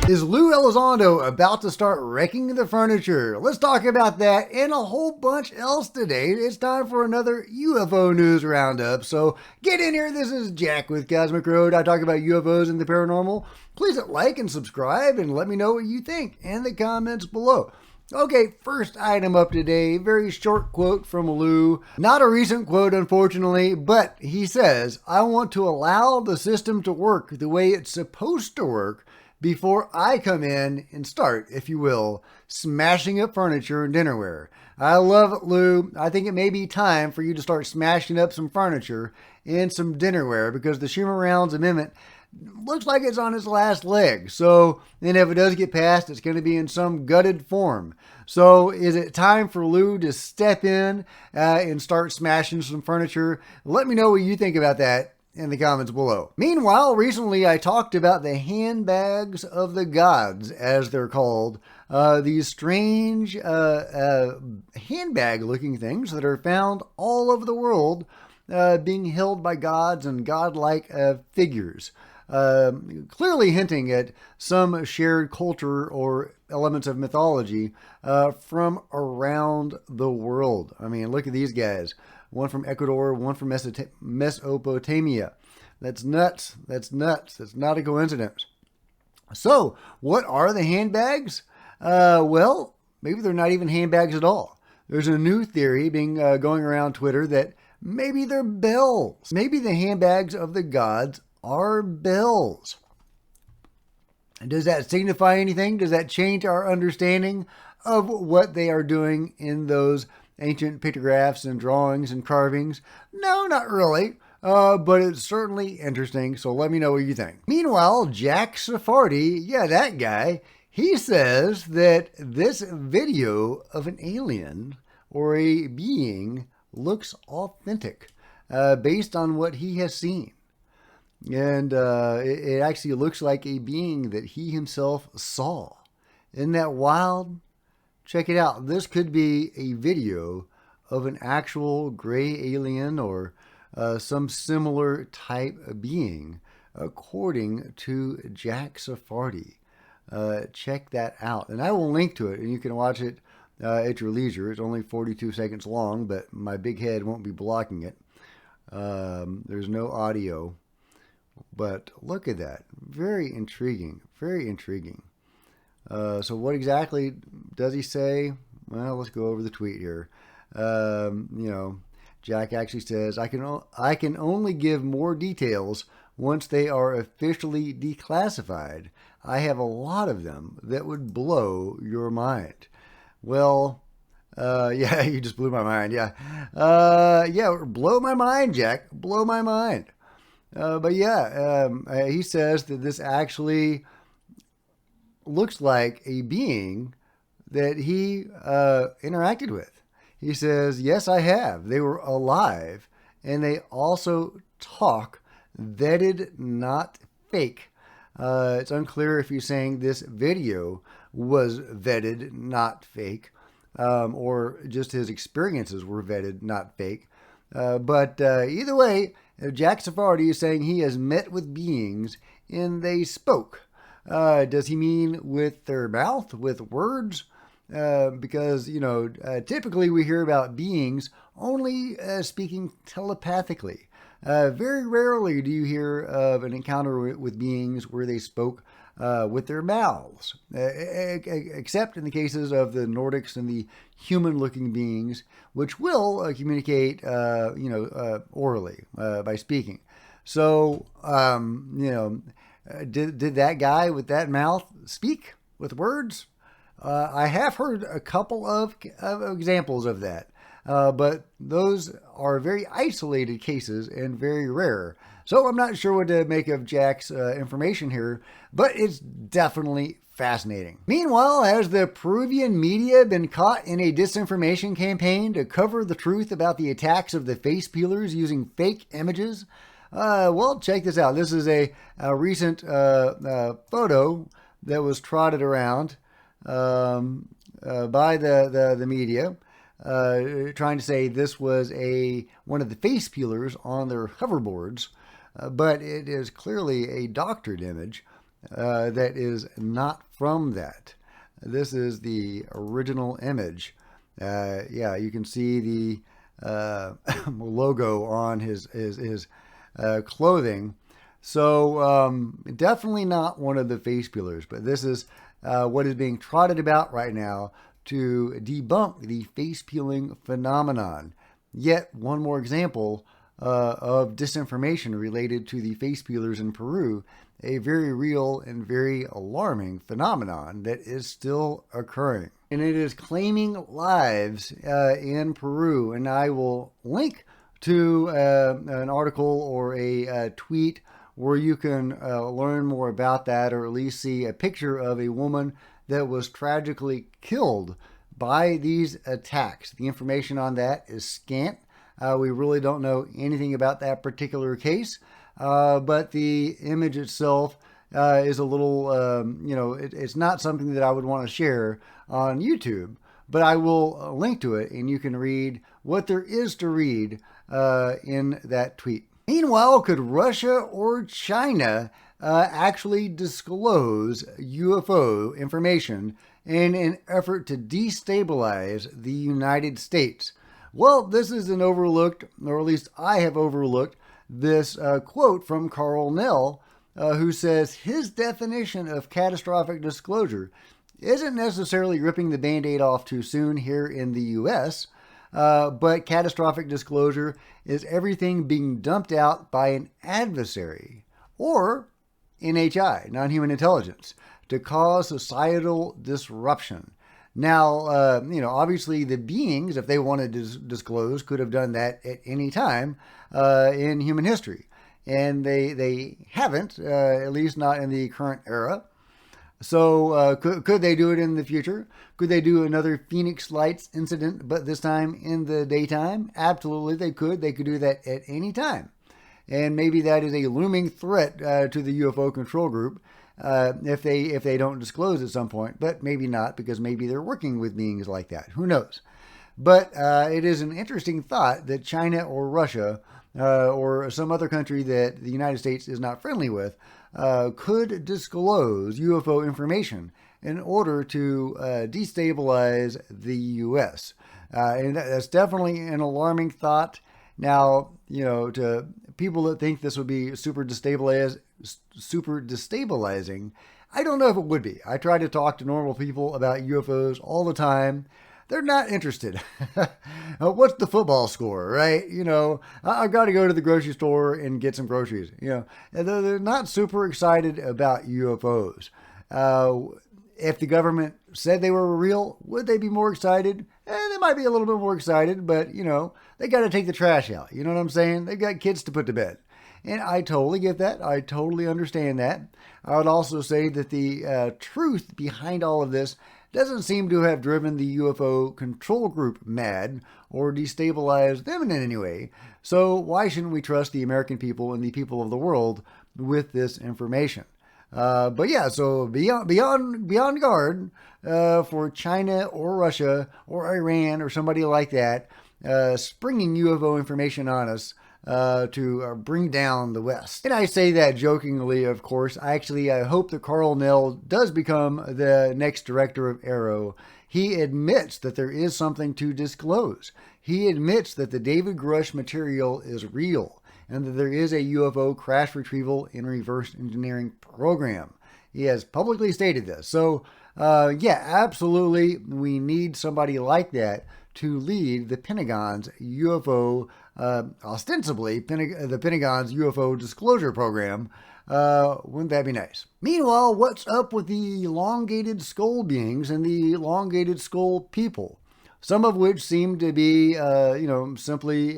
Is Lue Elizondo about to start wrecking the furniture? Let's talk about that and a whole bunch else today. It's time for another UFO news roundup. So get in here. This is Jack with Cosmic Road. I talk about UFOs and the paranormal. Please hit like and subscribe and let me know what you think in the comments below. Okay, first item up today, very short quote from Lue. Not a recent quote, unfortunately, but he says, "I want to allow the system to work the way it's supposed to work before I come in and start, if you will, smashing up furniture and dinnerware." I love it, Lue. I think it may be time for you to start smashing up some furniture and some dinnerware because the Schumer-Rounds Amendment looks like it's on its last leg. So, and if it does get passed, it's going to be in some gutted form. So, is it time for Lue to step in and start smashing some furniture? Let me know what you think about that in the comments below. Meanwhile, recently I talked about the handbags of the gods, as they're called. These strange handbag-looking things that are found all over the world, being held by gods and godlike figures. Clearly hinting at some shared culture or elements of mythology from around the world. I mean, look at these guys. One from Ecuador, one from Mesopotamia. That's nuts. That's nuts. That's not a coincidence. So, what are the handbags? Well, maybe they're not even handbags at all. There's a new theory going around Twitter that maybe they're bells. Maybe the handbags of the gods are bells. Does that signify anything? Does that change our understanding of what they are doing in those ancient pictographs and drawings and carvings? No, not really. But it's certainly interesting. So let me know what you think. Meanwhile, Jack Sephardi, yeah, that guy, he says that this video of an alien or a being looks authentic based on what he has seen. And it actually looks like a being that he himself saw. Isn't that wild? Check it out. This could be a video of an actual gray alien or some similar type of being, according to Jack Sephardi. Check that out. And I will link to it, and you can watch it at your leisure. It's only 42 seconds long, but my big head won't be blocking it. There's no audio. But look at that. Very intriguing. Very intriguing. So what exactly does he say? Well, let's go over the tweet here. Jack actually says, I can only give more details once they are officially declassified. I have a lot of them that would blow your mind. Well, yeah, you just blew my mind. Yeah. Blow my mind, Jack. Blow my mind. But yeah, he says that this actually looks like a being that he interacted with. He says, yes, I have. They were alive, and they also talk, vetted, not fake. It's unclear if he's saying this video was vetted, not fake, or just his experiences were vetted, not fake. But either way, Jack Sephardi is saying he has met with beings and they spoke. Does he mean with their mouth, with words? Because, typically we hear about beings only speaking telepathically. Very rarely do you hear of an encounter with beings where they spoke with their mouths, except in the cases of the Nordics and the human-looking beings, which will communicate, orally by speaking. So, did that guy with that mouth speak with words? I have heard a couple of examples of that, but those are very isolated cases and very rare. So I'm not sure what to make of Jack's information here, but it's definitely fascinating. Meanwhile, has the Peruvian media been caught in a disinformation campaign to cover the truth about the attacks of the face peelers using fake images? Well, check this out. This is a recent photo that was trotted around by the media, trying to say this was one of the face peelers on their hoverboards, but it is clearly a doctored image. that is not from that. This is the original image. Yeah, you can see the logo on his clothing. So definitely not one of the face peelers, but this is what is being trotted about right now to debunk the face peeling phenomenon. Yet one more example of disinformation related to the face peelers in Peru, a very real and very alarming phenomenon that is still occurring. And it is claiming lives in Peru. And I will link to an article or a tweet where you can learn more about that, or at least see a picture of a woman that was tragically killed by these attacks. The information on that is scant. We really don't know anything about that particular case, but the image itself is a little, it's not something that I would want to share on YouTube, but I will link to it and you can read what there is to read in that tweet. Meanwhile, could Russia or China actually disclose UFO information in an effort to destabilize the United States? Well, this is an overlooked, or at least I have overlooked, this quote from Carl Nell, who says his definition of catastrophic disclosure isn't necessarily ripping the Band-Aid off too soon here in the U.S., but catastrophic disclosure is everything being dumped out by an adversary, or NHI, non-human intelligence, to cause societal disruption. Now, obviously the beings, if they wanted to disclose, could have done that at any time in human history. And they haven't, at least not in the current era. So could they do it in the future? Could they do another Phoenix Lights incident, but this time in the daytime? Absolutely they could. They could do that at any time. And maybe that is a looming threat to the UFO control group if they don't disclose at some point. But maybe not, because maybe they're working with beings like that. Who knows? But it is an interesting thought that China or Russia or some other country that the United States is not friendly with could disclose UFO information in order to destabilize the U.S. And that's definitely an alarming thought. Now, to people that think this would be super destabilizing, I don't know if it would be. I try to talk to normal people about UFOs all the time. They're not interested. What's the football score, right? I've got to go to the grocery store and get some groceries. They're not super excited about UFOs. If the government said they were real, would they be more excited? They might be a little bit more excited, but, they got to take the trash out. You know what I'm saying? They've got kids to put to bed. And I totally get that. I totally understand that. I would also say that the truth behind all of this doesn't seem to have driven the UFO control group mad or destabilized them in any way. So why shouldn't we trust the American people and the people of the world with this information? But yeah, so be on guard for China or Russia or Iran or somebody like that springing UFO information on us to bring down the West. And I say that jokingly, of course. I hope that Carl Nell does become the next director of AARO. He admits that there is something to disclose. He admits that the David Grush material is real and that there is a UFO crash retrieval and reverse engineering program. He has publicly stated this. So, yeah, absolutely, we need somebody like that to lead the Pentagon's UFO, ostensibly the Pentagon's UFO disclosure program. Wouldn't that be nice? Meanwhile, what's up with the elongated skull beings and the elongated skull people? Some of which seem to be, simply,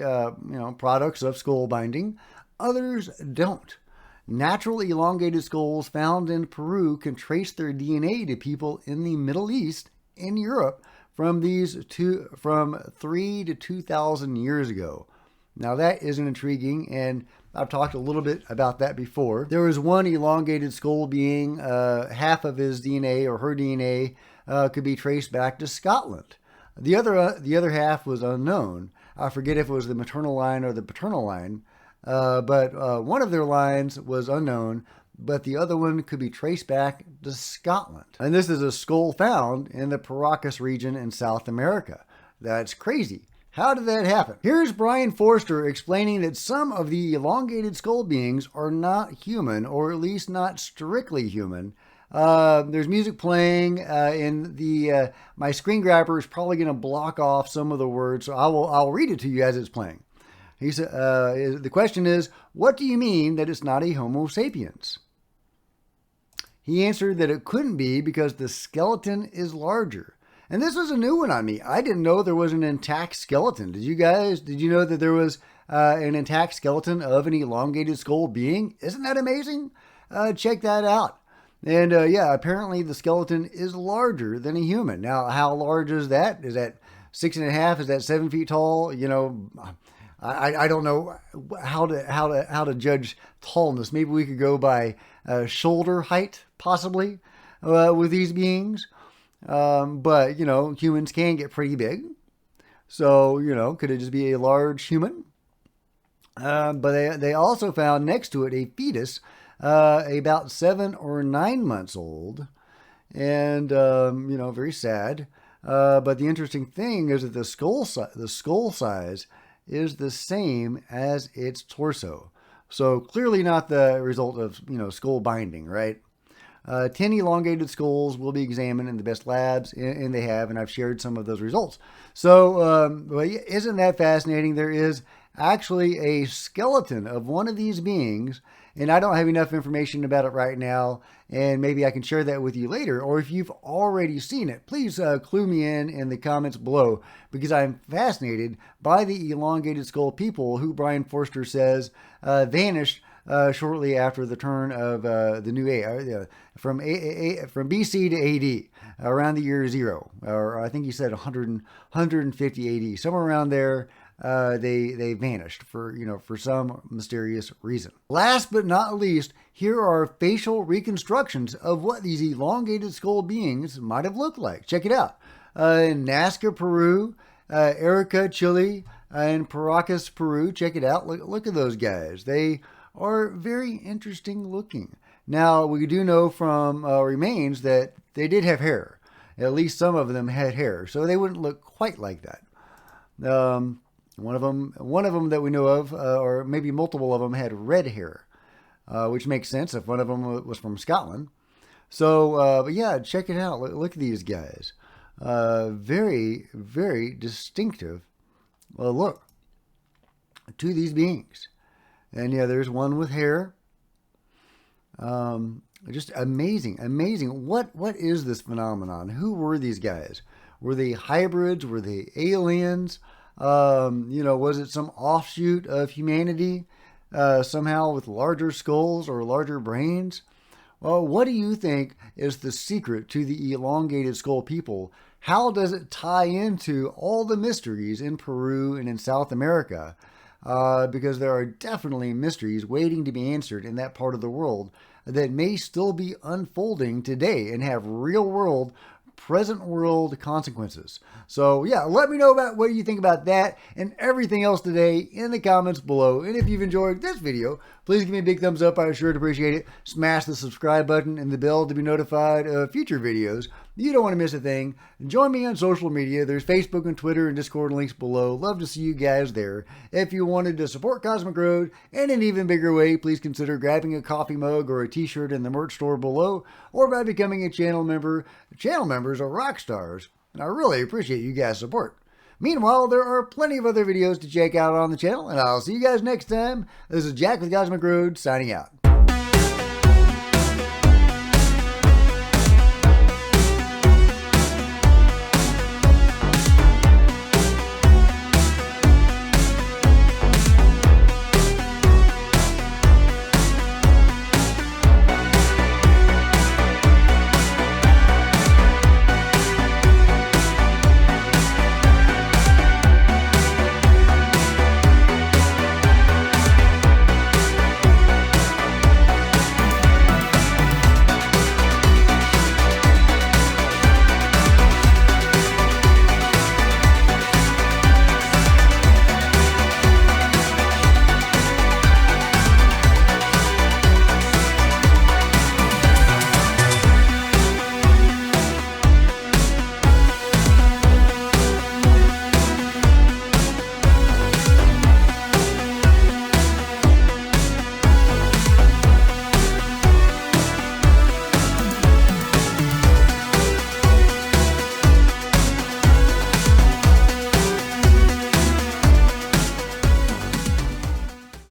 products of skull binding. Others don't. Natural elongated skulls found in Peru can trace their DNA to people in the Middle East and Europe from 3 to 2,000 years ago. Now that is intriguing, and I've talked a little bit about that before. There was one elongated skull being, half of his DNA or her DNA could be traced back to Scotland. The other half was unknown. I forget if it was the maternal line or the paternal line, but one of their lines was unknown. but the other one could be traced back to Scotland. And this is a skull found in the Paracas region in South America. That's crazy. How did that happen? Here's Brian Forster explaining that some of the elongated skull beings are not human, or at least not strictly human. There's music playing in the my screen grabber is probably going to block off some of the words, so I'll read it to you as it's playing. He said, the question is, what do you mean that it's not a Homo sapiens? He answered that it couldn't be because the skeleton is larger. And this was a new one on me. I didn't know there was an intact skeleton. Did you guys? Did you know that there was an intact skeleton of an elongated skull being? Isn't that amazing? Check that out. And yeah, apparently the skeleton is larger than a human. Now, how large is that? Is that 6.5? Is that 7 feet tall? You know, I don't know how to judge tallness. Maybe we could go by shoulder height, possibly, with these beings. But, you know, humans can get pretty big. So, you know, could it just be a large human? But they also found next to it a fetus, about 7 or 9 months old. And, you know, very sad. But the interesting thing is that the skull size is the same as its torso. So clearly not the result of, you know, skull binding, right? 10 elongated skulls will be examined in the best labs, and they have, and I've shared some of those results. So, well, isn't that fascinating? There is actually a skeleton of one of these beings, and I don't have enough information about it right now, and maybe I can share that with you later, or if you've already seen it, please clue me in the comments below, because I'm fascinated by the elongated skull people who Brian Forster says vanished shortly after the turn of the new age, from BC to AD, around the year 0, or I think he said 150 AD, somewhere around there. They vanished for some mysterious reason. Last but not least, here are facial reconstructions of what these elongated skull beings might have looked like. Check it out. In Nazca, Peru, Arica, Chile, and Paracas, Peru. Check it out. Look at those guys. They are very interesting looking. Now, we do know from remains that they did have hair. At least some of them had hair, so they wouldn't look quite like that. One of them that we know of, or maybe multiple of them, had red hair, which makes sense if one of them was from Scotland. So, but yeah, check it out. Look at these guys. Very, very distinctive look to these beings. And yeah, there's one with hair. Just amazing, amazing. What is this phenomenon? Who were these guys? Were they hybrids? Were they aliens? Was it some offshoot of humanity, somehow with larger skulls or larger brains? Well, what do you think is the secret to the elongated skull people? How does it tie into all the mysteries in Peru and in South America? Because there are definitely mysteries waiting to be answered in that part of the world that may still be unfolding today and have real world, present world consequences. So yeah, let me know about what you think about that and everything else today in the comments below. And if you've enjoyed this video, please give me a big thumbs up. I sure appreciate it. Smash the subscribe button and the bell to be notified of future videos. You don't want to miss a thing. Join me on social media. There's Facebook and Twitter and Discord links below. Love to see you guys there. If you wanted to support Cosmic Road in an even bigger way, please consider grabbing a coffee mug or a t-shirt in the merch store below, or by becoming a channel member. Channel members are rock stars, and I really appreciate you guys' support. Meanwhile, there are plenty of other videos to check out on the channel, and I'll see you guys next time. This is Jack with Cosmic Road, signing out.